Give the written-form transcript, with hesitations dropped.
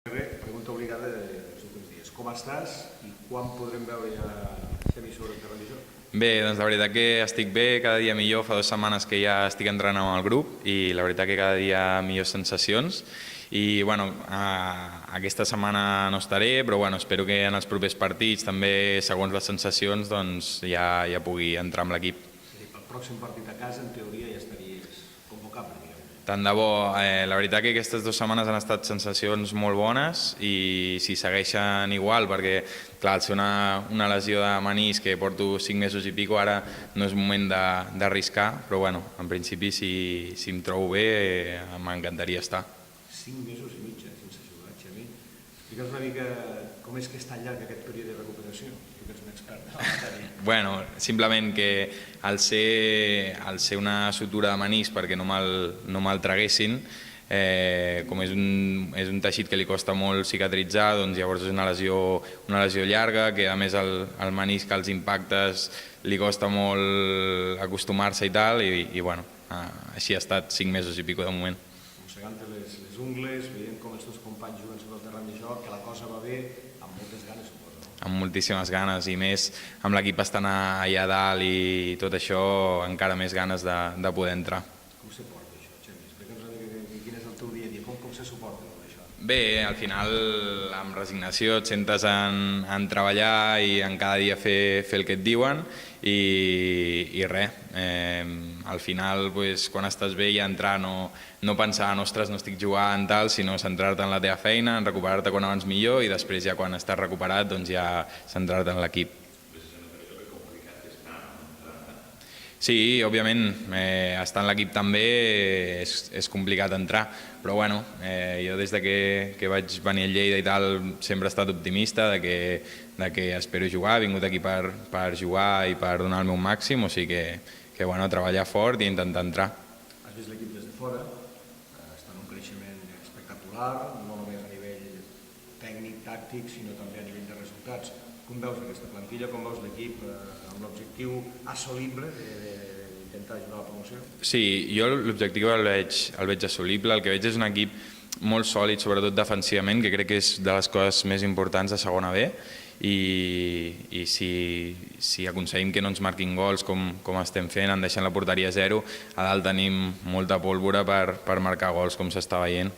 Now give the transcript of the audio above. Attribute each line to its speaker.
Speaker 1: Pregunta obligada dels últims dies. Com estàs i quan podrem veure ja Xemi sobre el terreny de joc?
Speaker 2: Bé, doncs la veritat que estic bé, cada dia millor. Fa 2 setmanes que ja estic entrenant amb el grup i la veritat que cada dia millors sensacions. I bueno, aquesta setmana no estaré, però bueno, espero que en els propers partits, també segons les sensacions, doncs ja pugui entrar amb l'equip.
Speaker 1: És a dir, pel pròxim partit a casa, en teoria, ja estaries convocable, diguem.
Speaker 2: Tant de bo. La veritat que aquestes 2 setmanes han estat sensacions molt bones i si segueixen igual, perquè clar, al ser una lesió de menisc que porto 5 mesos i pico, ara no és moment d'arriscar, però bueno, en principi si em trobo bé m'encantaria estar.
Speaker 1: 5 mesos i mig sense jugar, Xemi. Explica'ns una mica com és que és tan llarg aquest període de recuperació, tu que ets un expert en la matèria.
Speaker 2: Bueno, simplement que al ser una sutura de menisc perquè no me'l traguessin, com és un teixit que li costa molt cicatritzar, doncs llavors és una lesió llarga, que a més el menisc als impactes li costa molt acostumar-se i tal, i bueno, així ha estat 5 mesos i pico de moment.
Speaker 1: Mossegant-te les ungles, veient com els teus companys juguen sobre el terreny de joc, que la cosa va bé, amb moltes ganes, suposo, no?
Speaker 2: Amb moltíssimes ganes, i més amb l'equip estant allà dalt i tot això, encara més ganes de poder entrar.
Speaker 1: Com se porta això, Xemi? Explica'ns una mica quin és el teu dia a dia, com se suporta tot això?
Speaker 2: Bé, al final, amb resignació, et sentes en treballar i en cada dia fer el que et diuen i res. Al final, quan estàs bé, ja entrar, no pensar, ostres, no estic jugant, tal, sinó centrar-te en la teva feina, en recuperar-te quan abans millor i després ja quan estàs recuperat, doncs ja centrar-te en l'equip. Sí, òbviament, estar en l'equip també és complicat entrar, però bueno, jo des que vaig venir a Lleida i tal sempre he estat optimista de que espero jugar, he vingut aquí per jugar i per donar el meu màxim, o sigui que bueno, treballar fort i intentar entrar.
Speaker 1: Has vist l'equip des de fora, està en un creixement espectacular, no només a nivell tècnic, tàctic, sinó també a nivell de resultats. Com veus aquesta plantilla, com veus l'equip amb l'objectiu assolible d'intentar ajudar a la promoció?
Speaker 2: Sí, jo l'objectiu el veig assolible, el que veig és un equip molt sòlid, sobretot defensivament, que crec que és de les coses més importants de segona B, i si aconseguim que no ens marquin gols com estem fent, en deixant la porteria a 0, a dalt tenim molta pólvora per marcar gols, com s'està veient.